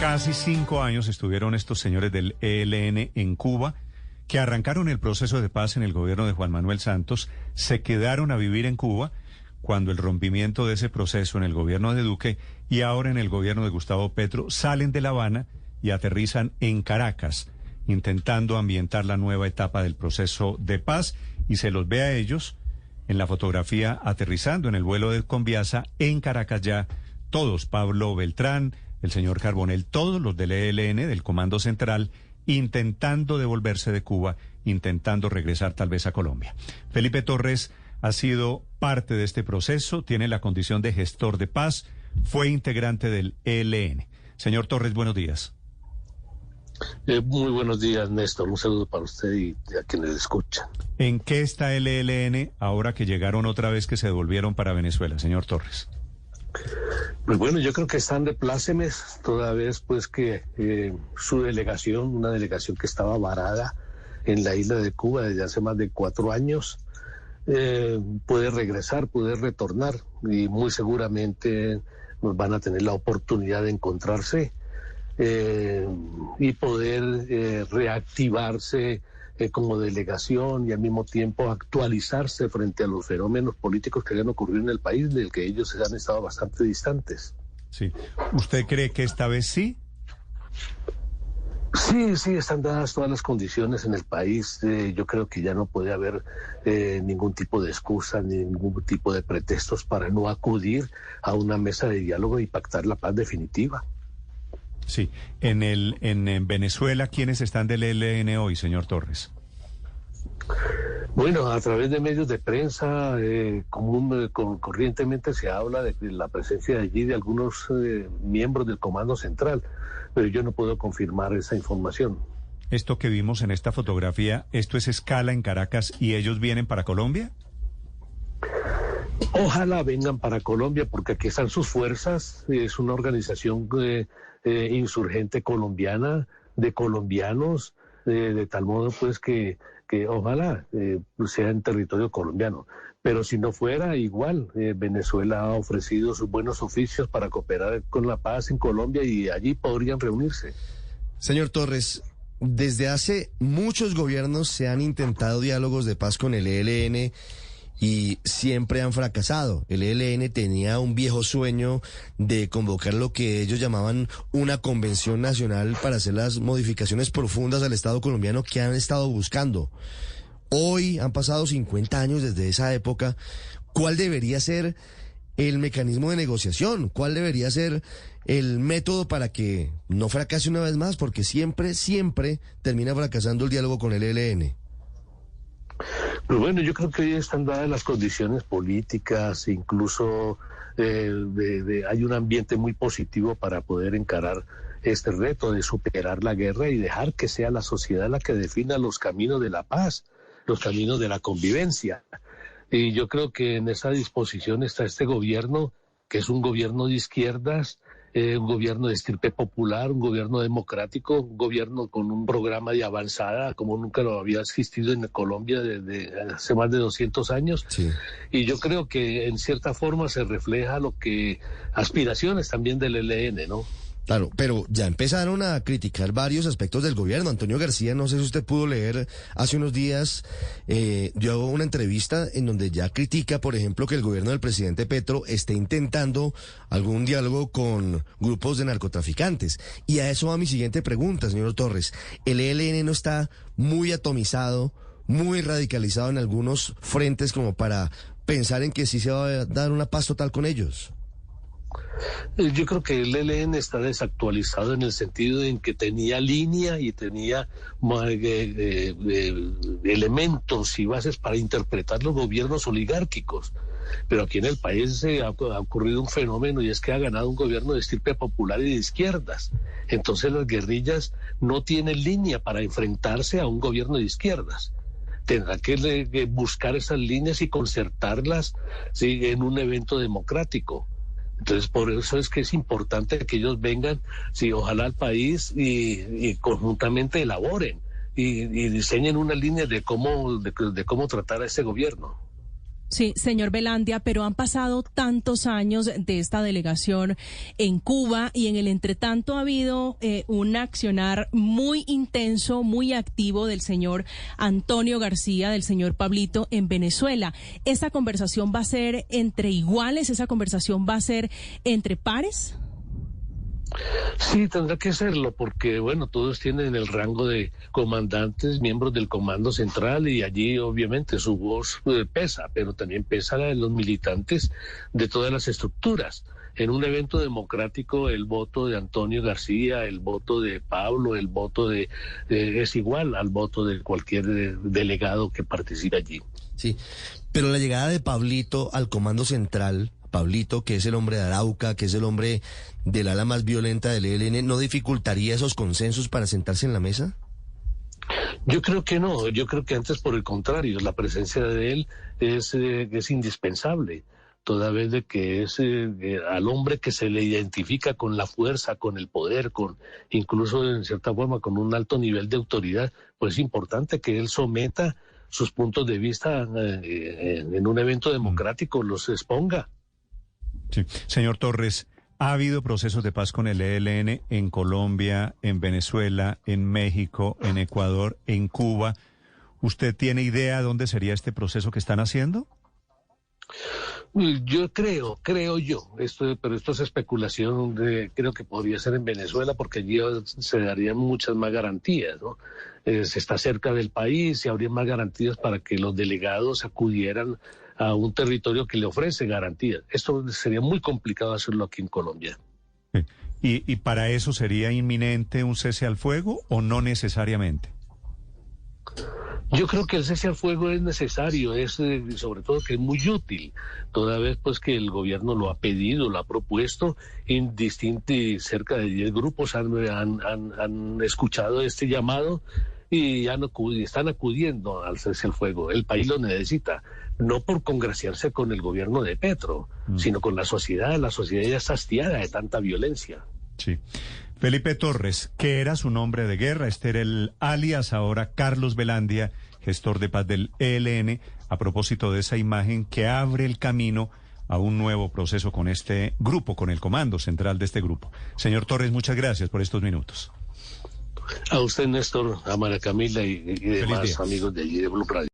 Casi 5 años estuvieron estos señores del ELN en Cuba, que arrancaron el proceso de paz en el gobierno de Juan Manuel Santos, se quedaron a vivir en Cuba cuando el rompimiento de ese proceso en el gobierno de Duque y ahora en el gobierno de Gustavo Petro salen de La Habana y aterrizan en Caracas, intentando ambientar la nueva etapa del proceso de paz, y se los ve a ellos en la fotografía aterrizando en el vuelo de Conviasa en Caracas ya, todos, Pablo Beltrán, el señor Carbonell, todos los del ELN, del Comando Central, intentando devolverse de Cuba, intentando regresar tal vez a Colombia. Felipe Torres ha sido parte de este proceso, tiene la condición de gestor de paz, fue integrante del ELN. Señor Torres, buenos días. Muy buenos días, Néstor. Un saludo para usted y a quienes escuchan. ¿En qué está el ELN ahora que llegaron otra vez, que se devolvieron para Venezuela, señor Torres? Pues bueno, yo creo que están de plácemes, toda vez pues que su delegación, una delegación que estaba varada en la isla de Cuba desde hace más de 4 años, puede regresar, puede retornar, y muy seguramente nos van a tener la oportunidad de encontrarse y poder reactivarse como delegación y al mismo tiempo actualizarse frente a los fenómenos políticos que han ocurrido en el país, del que ellos han estado bastante distantes. Sí. ¿Usted cree que esta vez sí? Sí, están dadas todas las condiciones en el país. Yo creo que ya no puede haber ningún tipo de excusa, ni ningún tipo de pretextos para no acudir a una mesa de diálogo y pactar la paz definitiva. Sí. En Venezuela, ¿quiénes están del ELN hoy, señor Torres? Bueno, a través de medios de prensa, corrientemente se habla de la presencia de allí de algunos miembros del Comando Central, pero yo no puedo confirmar esa información. Esto que vimos en esta fotografía, ¿esto es escala en Caracas y ellos vienen para Colombia? Ojalá vengan para Colombia, porque aquí están sus fuerzas. Es una organización insurgente colombiana, de colombianos, de tal modo pues que ojalá sea en territorio colombiano. Pero si no fuera, igual, Venezuela ha ofrecido sus buenos oficios para cooperar con la paz en Colombia y allí podrían reunirse. Señor Torres, desde hace muchos gobiernos se han intentado diálogos de paz con el ELN y siempre han fracasado. El ELN tenía un viejo sueño de convocar lo que ellos llamaban una convención nacional para hacer las modificaciones profundas al Estado colombiano que han estado buscando. Hoy han pasado 50 años desde esa época. ¿Cuál debería ser el mecanismo de negociación? ¿Cuál debería ser el método para que no fracase una vez más? Porque siempre termina fracasando el diálogo con el ELN. Pues bueno, yo creo que hoy están dadas las condiciones políticas, incluso hay un ambiente muy positivo para poder encarar este reto de superar la guerra y dejar que sea la sociedad la que defina los caminos de la paz, los caminos de la convivencia. Y yo creo que en esa disposición está este gobierno, que es un gobierno de izquierdas, un gobierno de estirpe popular, un gobierno democrático, un gobierno con un programa de avanzada como nunca lo había existido en Colombia desde hace más de 200 años. Sí. Y yo creo que en cierta forma se refleja lo que aspiraciones también del ELN, ¿no? Claro, pero ya empezaron a criticar varios aspectos del gobierno. Antonio García, no sé si usted pudo leer, hace unos días dio una entrevista en donde ya critica, por ejemplo, que el gobierno del presidente Petro esté intentando algún diálogo con grupos de narcotraficantes. Y a eso va mi siguiente pregunta, señor Torres. ¿El ELN no está muy atomizado, muy radicalizado en algunos frentes como para pensar en que sí se va a dar una paz total con ellos? Yo creo que el ELN está desactualizado en el sentido en que tenía línea y tenía elementos y bases para interpretar los gobiernos oligárquicos. Pero aquí en el país ha ocurrido un fenómeno, y es que ha ganado un gobierno de estirpe popular y de izquierdas. Entonces las guerrillas no tienen línea para enfrentarse a un gobierno de izquierdas. Tendrá que buscar esas líneas y concertarlas, ¿sí?, en un evento democrático. Entonces, por eso es que es importante que ellos vengan, sí, ojalá al país y conjuntamente elaboren y diseñen una línea de cómo tratar a este gobierno. Sí, señor Velandia, pero han pasado tantos años de esta delegación en Cuba y en el entretanto ha habido un accionar muy intenso, muy activo del señor Antonio García, del señor Pablito en Venezuela. ¿Esta conversación va a ser entre iguales? ¿Esa conversación va a ser entre pares? Sí, tendrá que serlo porque, bueno, todos tienen el rango de comandantes, miembros del Comando Central y allí obviamente su voz pesa, pero también pesa la de los militantes de todas las estructuras. En un evento democrático el voto de Antonio García, el voto de Pablo, el voto es igual al voto de cualquier delegado que participe allí. Sí, pero la llegada de Pablito al Comando Central, Pablito, que es el hombre de Arauca, que es el hombre del ala más violenta del ELN, ¿no dificultaría esos consensos para sentarse en la mesa? Yo creo que no, yo creo que antes por el contrario, la presencia de él es indispensable, toda vez de que es al hombre que se le identifica con la fuerza, con el poder, con incluso en cierta forma con un alto nivel de autoridad, pues es importante que él someta sus puntos de vista en un evento democrático, los exponga. Sí. Señor Torres, ¿ha habido procesos de paz con el ELN en Colombia, en Venezuela, en México, en Ecuador, en Cuba? ¿Usted tiene idea dónde sería este proceso que están haciendo? Yo creo yo, pero esto es especulación, creo que podría ser en Venezuela porque allí se darían muchas más garantías, ¿no? Se está cerca del país y habría más garantías para que los delegados acudieran a un territorio que le ofrece garantías. Esto sería muy complicado hacerlo aquí en Colombia. Sí. ¿Y para eso sería inminente un cese al fuego o no necesariamente? Yo creo que el cese al fuego es necesario, sobre todo que es muy útil, toda vez pues que el gobierno lo ha pedido, lo ha propuesto, cerca de 10 grupos han escuchado este llamado y están acudiendo al cese al fuego. El país lo necesita, no por congraciarse con el gobierno de Petro, sino con la sociedad ya está hastiada de tanta violencia. Sí. Felipe Torres, ¿qué era su nombre de guerra? Este era el alias ahora Carlos Velandia, gestor de paz del ELN, a propósito de esa imagen que abre el camino a un nuevo proceso con este grupo, con el comando central de este grupo. Señor Torres, muchas gracias por estos minutos. A usted, Néstor, a María Camila y demás amigos de allí de Blue Radio.